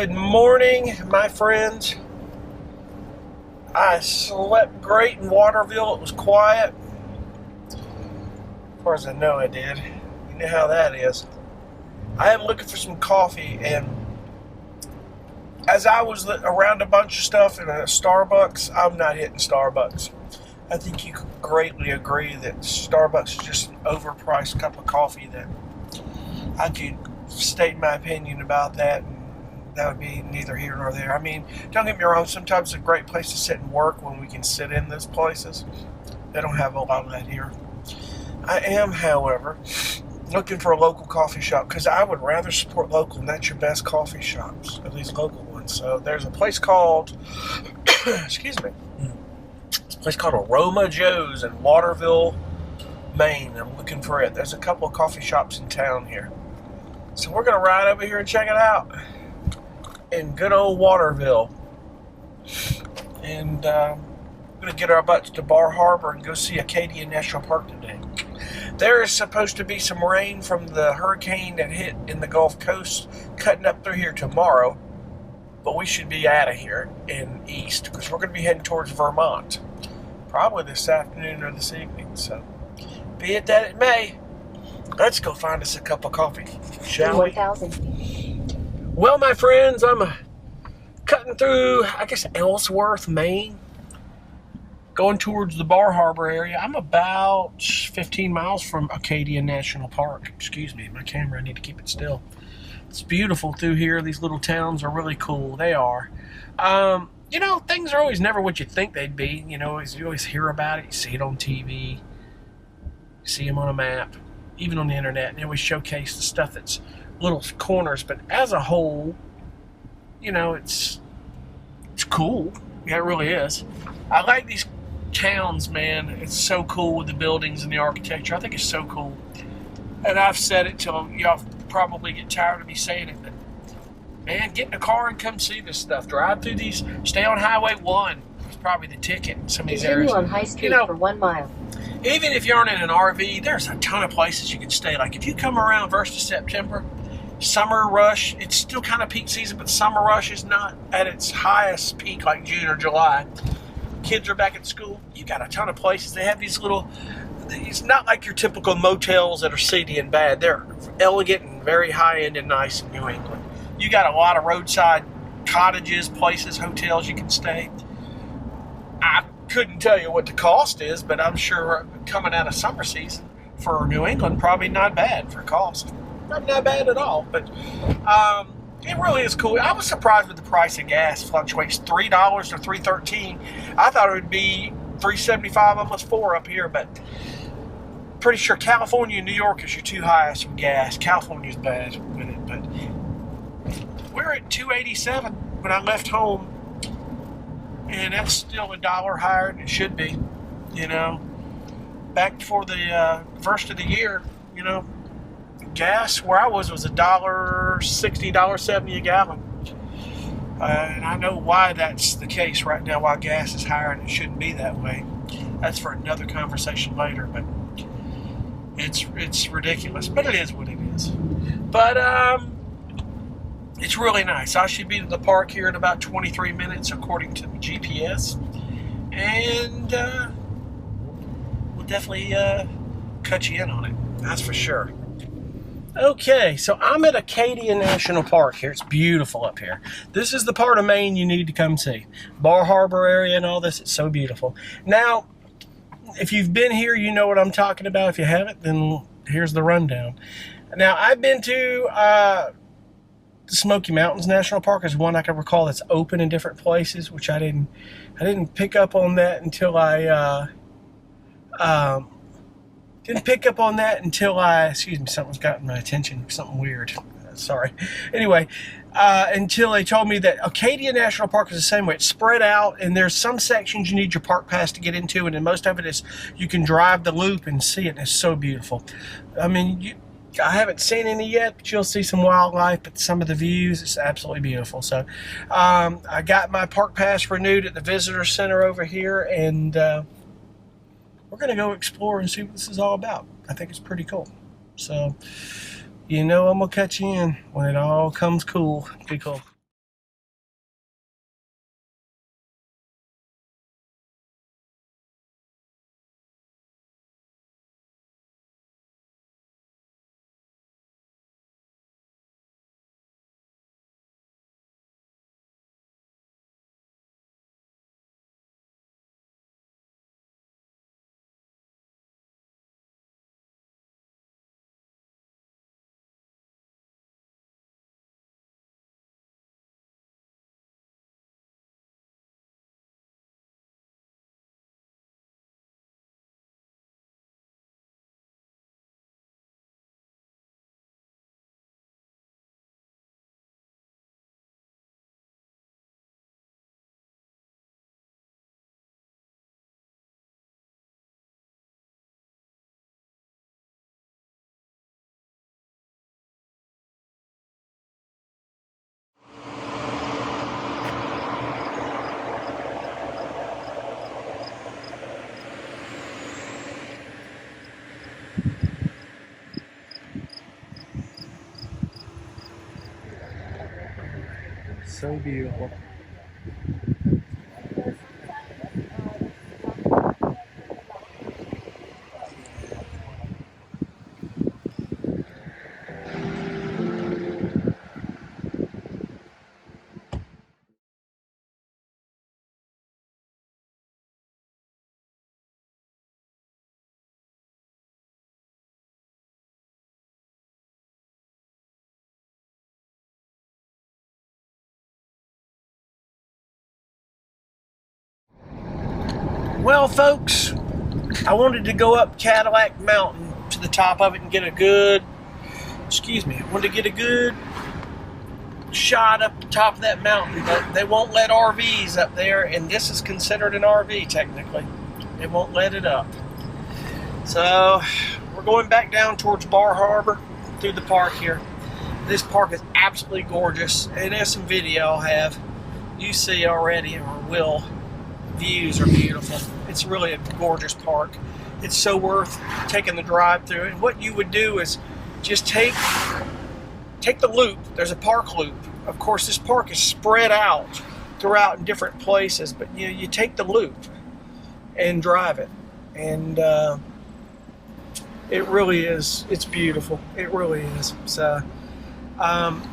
Good morning, my friends. I slept great in Waterville. It was quiet. As far as I know, I did. You know how that is. I am looking for some coffee, and as I was around a bunch of stuff in a Starbucks, I'm not hitting Starbucks. I think you could greatly agree that Starbucks is just an overpriced cup of coffee that I could state my opinion about that, and that would be neither here nor there. I mean, don't get me wrong, sometimes it's a great place to sit and work when we can sit in those places. They don't have a lot of that here. I am, however, looking for a local coffee shop because I would rather support local, and that's your best coffee shops, at least local ones. So there's a place called, excuse me, it's a place called Aroma Joe's in Waterville, Maine. I'm looking for it. There's a couple of coffee shops in town here. So we're going to ride over here and check it out in good old Waterville. And we're going to get our butts to Bar Harbor and go see Acadia National Park today. There is supposed to be some rain from the hurricane that hit in the Gulf Coast cutting up through here tomorrow. But we should be out of here and east because we're going to be heading towards Vermont. Probably this afternoon or this evening. So be it that it may, let's go find us a cup of coffee, shall we? Well, my friends, I'm cutting through, I guess, Ellsworth, Maine, going towards the Bar Harbor area. I'm about 15 miles from Acadia National Park. Excuse me, my camera, I need to keep it still. It's beautiful through here. These little towns are really cool. They are. You know, things are always never what you think they'd be. You know, you always hear about it. You see it on TV. You see them on a map. Even on the internet, and they always showcase the stuff that's little corners, but as a whole, you know, it's cool. Yeah, it really is. I like these towns, man. It's so cool with the buildings and the architecture. I think it's so cool. And I've said it till y'all probably get tired of me saying it, but man, get in a car and come see this stuff. Drive through these. Stay on Highway 1. It's probably the ticket in some of these areas. Continue on High Street for 1 mile. Even if you aren't in an RV, there's a ton of places you can stay. Like if you come around 1st of September, summer rush, it's still kind of peak season, but summer rush is not at its highest peak like June or July. Kids are back at school. You got a ton of places. They have these little, it's not like your typical motels that are seedy and bad. They're elegant and very high-end and nice in New England. You got a lot of roadside cottages, places, hotels you can stay. I couldn't tell you what the cost is, but I'm sure coming out of summer season for New England, probably not bad for cost. Not bad at all, but it really is cool. I was surprised with the price of gas fluctuates $3 to $3.13. I thought it would be $3.75, almost $4 up here, but pretty sure California and New York is your two highest with gas. California's bad with it, but we're at $2.87 when I left home. And that's still $1 higher than it should be, you know. Back before the first of the year, you know, gas where I was $1.60, $1.70 a gallon. And I know why that's the case right now, why gas is higher and it shouldn't be that way. That's for another conversation later, but it's ridiculous. But it is what it is. But it's really nice. I should be to the park here in about 23 minutes according to the GPS. And we'll definitely cut you in on it. That's for sure. Okay, so I'm at Acadia National Park here. It's beautiful up here. This is the part of Maine you need to come see. Bar Harbor area and all this, it's so beautiful. Now, if you've been here, you know what I'm talking about. If you haven't, then here's the rundown. Now, I've been to the Smoky Mountains National Park is one I can recall that's open in different places, which I didn't pick up on that until excuse me, something's gotten my attention, something weird. Sorry. Anyway, until they told me that Acadia National Park is the same way. It's spread out, and there's some sections you need your park pass to get into, and then most of it is you can drive the loop and see it, and it's so beautiful. I mean, I haven't seen any yet, but you'll see some wildlife, but some of the views, it's absolutely beautiful. So I got my park pass renewed at the visitor center over here, and we're going to go explore and see what this is all about. I think it's pretty cool. So, you know, I'm going to catch you in when it all comes cool. Be cool. So beautiful. Well, folks, I wanted to go up Cadillac Mountain to the top of it and get a good, I wanted to get a good shot up the top of that mountain, but they won't let RVs up there, and this is considered an RV technically. They won't let it up. So we're going back down towards Bar Harbor through the park here. This park is absolutely gorgeous, and there's some video I'll have. You see already, or will. Views are beautiful. It's really a gorgeous park. It's so worth taking the drive through. And what you would do is just take the loop. There's a park loop. Of course, this park is spread out throughout in different places, but you take the loop and drive it. And it really is, it's beautiful. It really is. So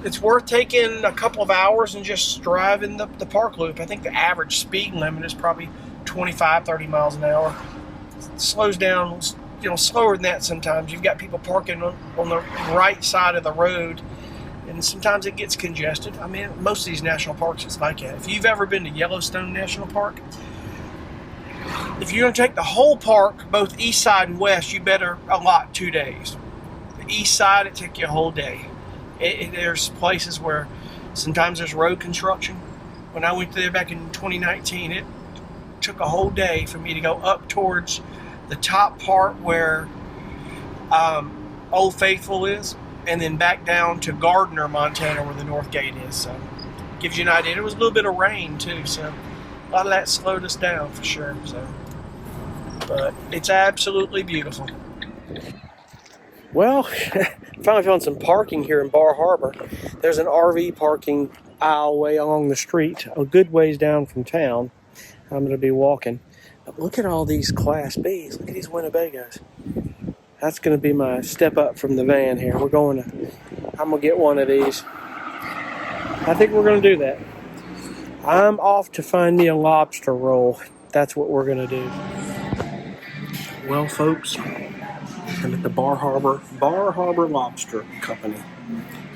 it's worth taking a couple of hours and just driving the park loop. I think the average speed limit is probably 25, 30 miles an hour. It slows down, slower than that sometimes. You've got people parking on the right side of the road, and sometimes it gets congested. I mean, most of these national parks it's like that. If you've ever been to Yellowstone National Park, if you're going to take the whole park, both east side and west, you better allot 2 days. The east side, it takes you a whole day. There's places where sometimes there's road construction. When I went there back in 2019, it took a whole day for me to go up towards the top part where Old Faithful is, and then back down to Gardner, Montana, where the North Gate is. So gives you an idea. There was a little bit of rain too, so a lot of that slowed us down for sure. So, but it's absolutely beautiful. Well, finally found some parking here in Bar Harbor. There's an RV parking aisle way along the street, a good ways down from town. I'm going to be walking. But look at all these Class Bs. Look at these Winnebagos. That's going to be my step up from the van here. I'm going to get one of these. I think we're going to do that. I'm off to find me a lobster roll. That's what we're going to do. Well, folks, I'm at the Bar Harbor Lobster Company,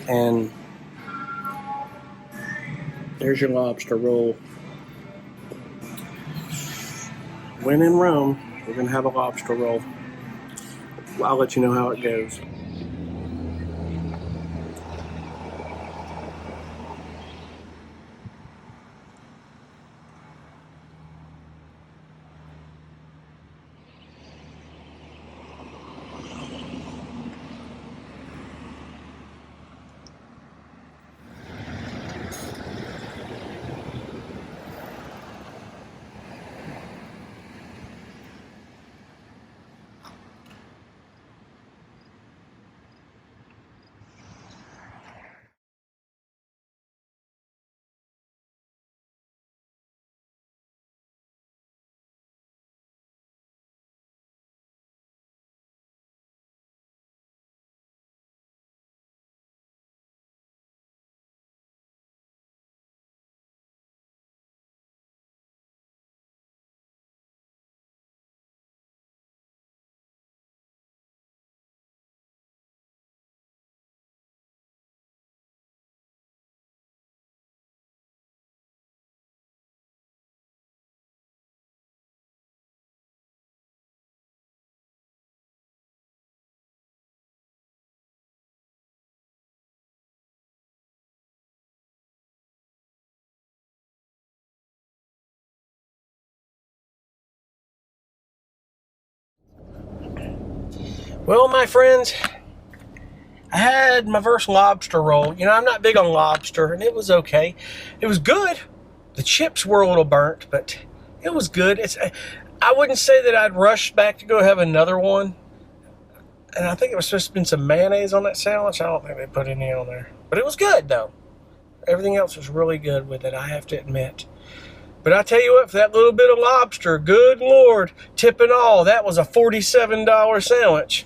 and there's your lobster roll. When in Rome, we're going to have a lobster roll. I'll let you know how it goes. Well, my friends, I had my first lobster roll. I'm not big on lobster, and it was okay. It was good. The chips were a little burnt, but it was good. I wouldn't say that I'd rush back to go have another one. And I think it was supposed to be some mayonnaise on that sandwich. I don't think they put any on there. But it was good, though. Everything else was really good with it, I have to admit. But I tell you what, for that little bit of lobster, good Lord, tip and all, that was a $47 sandwich.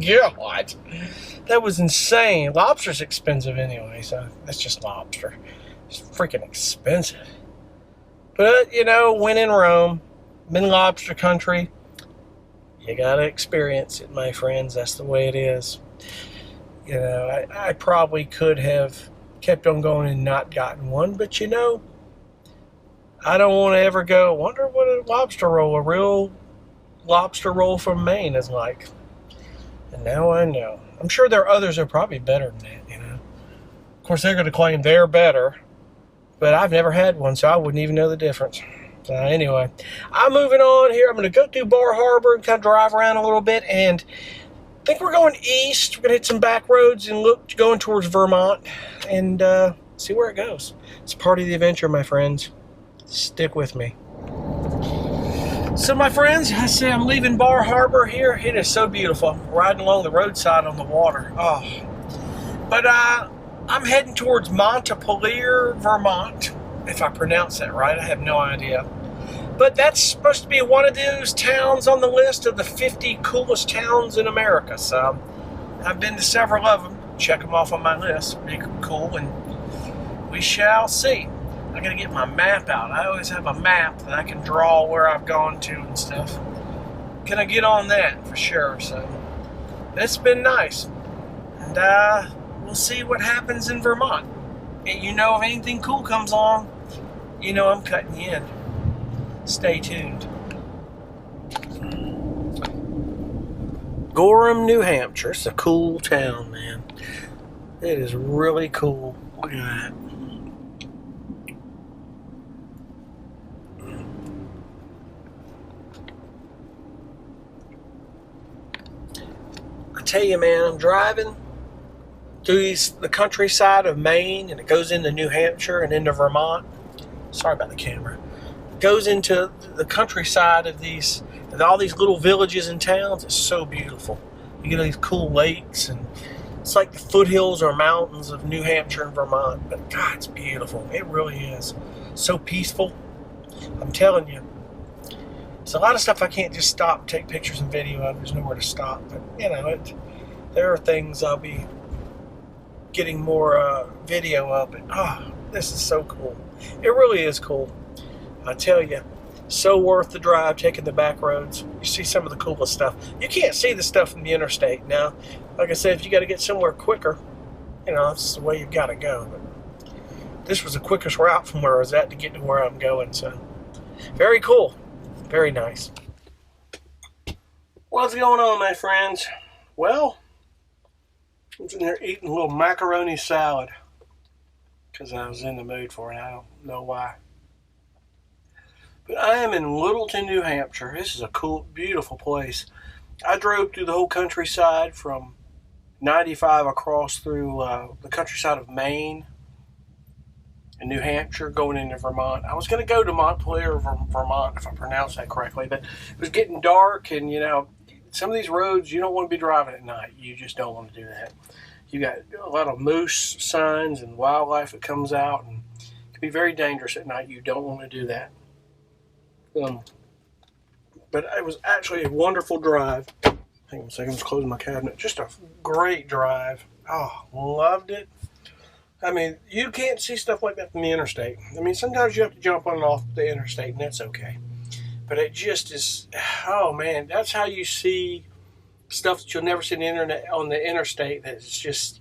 God, that was insane. Lobster's expensive anyway, so that's just lobster. It's freaking expensive. But, you know, when in Rome, in lobster country, you gotta experience it, my friends. That's the way it is. You know, I probably could have kept on going and not gotten one, but you know, I don't want to ever go, wonder what a lobster roll, a real lobster roll from Maine is like. And now I know. I'm sure there are others that are probably better than that, you know. Of course, they're going to claim they're better, but I've never had one, so I wouldn't even know the difference. So anyway, I'm moving on here. I'm going to go through Bar Harbor and kind of drive around a little bit, and I think we're going east. We're going to hit some back roads and look going towards Vermont and see where it goes. It's part of the adventure, my friends. Stick with me. So my friends, I say I'm leaving Bar Harbor here. It is so beautiful. I'm riding along the roadside on the water. Oh, but I'm heading towards Montpelier, Vermont. If I pronounce that right, I have no idea. But that's supposed to be one of those towns on the list of the 50 coolest towns in America. So I've been to several of them. Check them off on my list. Be cool, and we shall see. I gotta get my map out. I always have a map that I can draw where I've gone to and stuff. Gonna get on that for sure. So it's been nice, and we'll see what happens in Vermont. And you know, if anything cool comes along, you know I'm cutting you in. Stay tuned. Gorham, New Hampshire. It's a cool town, man. It is really cool. Look at that. I tell you, man, I'm driving through the countryside of Maine, and it goes into New Hampshire and into Vermont. Sorry about the camera. It goes into the countryside of all these little villages and towns. It's so beautiful. You get these cool lakes, and it's like the foothills or mountains of New Hampshire and Vermont. But God, it's beautiful. It really is. So peaceful. I'm telling you. There's a lot of stuff I can't just stop and take pictures and video of. There's nowhere to stop. But, you know, there are things I'll be getting more video of. But, oh, this is so cool. It really is cool. I tell you, so worth the drive, taking the back roads. You see some of the coolest stuff. You can't see the stuff from the interstate now. Like I said, if you got to get somewhere quicker, you know, that's the way you've got to go. But this was the quickest route from where I was at to get to where I'm going. So, very cool. Very nice. What's going on, my friends? Well, I'm sitting here eating a little macaroni salad because I was in the mood for it. I don't know why. But I am in Littleton, New Hampshire. This is a cool, beautiful place. I drove through the whole countryside from 95 across through the countryside of Maine and New Hampshire, going into Vermont. I was going to go to Montpelier, Vermont, if I pronounced that correctly, but it was getting dark, and, you know, some of these roads, you don't want to be driving at night. You just don't want to do that. You got a lot of moose signs and wildlife that comes out, and it can be very dangerous at night. You don't want to do that. But it was actually a wonderful drive. Hang on a second, I'm just closing my cabinet. Just a great drive. Oh, loved it. I mean, you can't see stuff like that from the interstate. I mean, sometimes you have to jump on and off the interstate, and that's okay. But it just is, oh man, that's how you see stuff that you'll never see on the interstate. That's just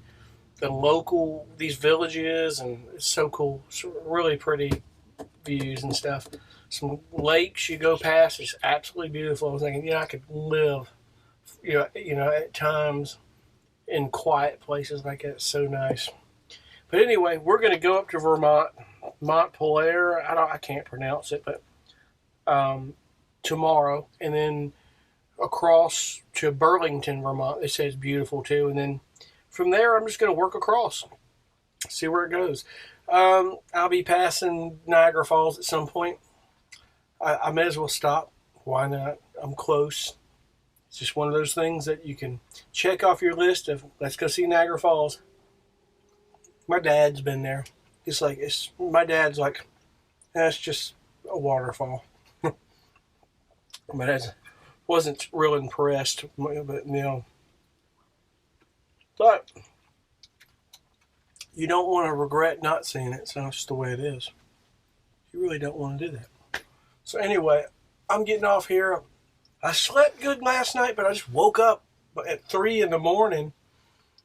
the local, these villages, and it's so cool. It's really pretty views and stuff. Some lakes you go past, it's absolutely beautiful. I was thinking, I could live, you know, at times in quiet places like that. It's so nice. But anyway, we're going to go up to Vermont, Montpelier. I can't pronounce it, but tomorrow, and then across to Burlington, Vermont. They say it's beautiful too. And then from there, I'm just going to work across, see where it goes. I'll be passing Niagara Falls at some point. I may as well stop. Why not? I'm close. It's just one of those things that you can check off your list of, let's go see Niagara Falls. My dad's been there. It's like, my dad's like, that's just a waterfall. My dad wasn't real impressed, but but you don't want to regret not seeing it, so it's just the way it is. You really don't want to do that. So anyway, I'm getting off here. I slept good last night, but I just woke up at 3 in the morning.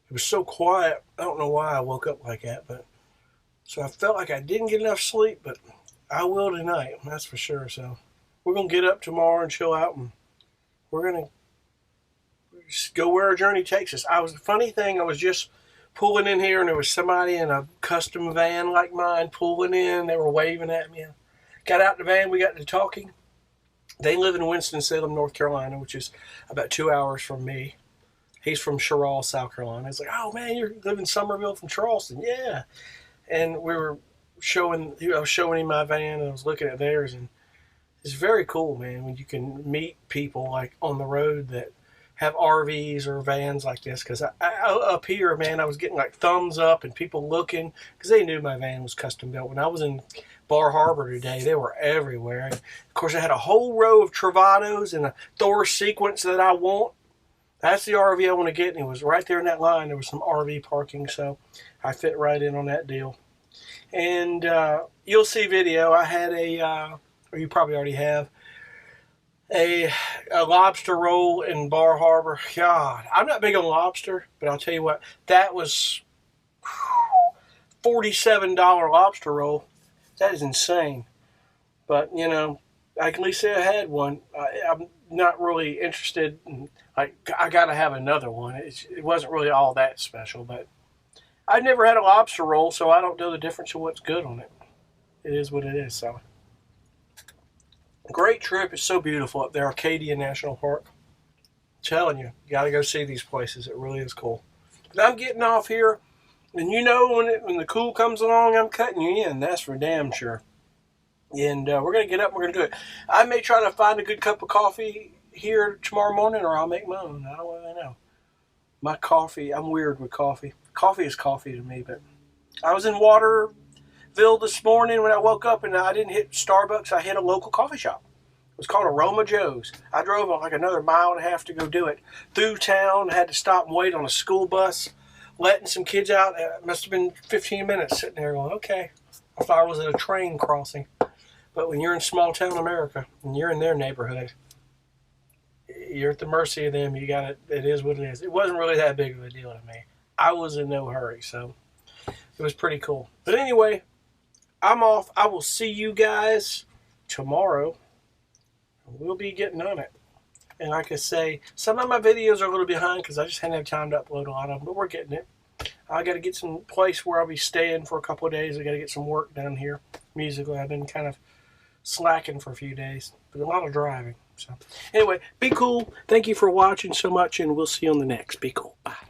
It was so quiet. I don't know why I woke up like that, but so I felt like I didn't get enough sleep, but I will tonight, that's for sure. So we're going to get up tomorrow and chill out, and we're going to just go where our journey takes us. Funny thing, I was just pulling in here, and there was somebody in a custom van like mine pulling in. They were waving at me. Got out the van, we got to talking. They live in Winston-Salem, North Carolina, which is about 2 hours from me. He's from Sherrill, South Carolina. He's like, oh man, you live in Somerville from Charleston. Yeah. And I was showing him my van, and I was looking at theirs, and it's very cool, man, when you can meet people like on the road that have RVs or vans like this. Because up here, man, I was getting like thumbs up and people looking because they knew my van was custom built. When I was in Bar Harbor today, they were everywhere. And of course, I had a whole row of Travados and a Thor Sequence that I want. That's the RV I want to get, and it was right there in that line. There was some RV parking, so I fit right in on that deal. And you'll see video. I had or you probably already have, a lobster roll in Bar Harbor. God, I'm not big on lobster, but I'll tell you what, that was $47 lobster roll. That is insane. But, I can at least say I had one. I'm not really interested in, I got to have another one. It wasn't really all that special, but I've never had a lobster roll, so I don't know the difference of what's good on it. It is what it is, so. Great trip. It's so beautiful up there, Acadia National Park. I'm telling you, you got to go see these places. It really is cool. But I'm getting off here, and when the cool comes along, I'm cutting you in. That's for damn sure. And we're going to get up and we're going to do it. I may try to find a good cup of coffee here tomorrow morning, or I'll make my own. I don't really know. My coffee, I'm weird with coffee. Coffee is coffee to me, but I was in Waterville this morning when I woke up, and I didn't hit Starbucks. I hit a local coffee shop. It was called Aroma Joe's. I drove like another 1.5 miles to go do it. Through town, had to stop and wait on a school bus, letting some kids out. It must have been 15 minutes sitting there going, okay. I thought I was at a train crossing. But when you're in small town America, and you're in their neighborhood, you're at the mercy of them. You got it. It is what it is. It wasn't really that big of a deal to me. I was in no hurry, so it was pretty cool. But anyway, I'm off. I will see you guys tomorrow. We'll be getting on it. And like I say, some of my videos are a little behind because I just hadn't had time to upload a lot of them, but we're getting it. I got to get some place where I'll be staying for a couple of days. I got to get some work done here musically. I've been kind of slacking for a few days, but a lot of driving. So anyway, be cool. Thank you for watching so much, and we'll see you on the next. Be cool. Bye.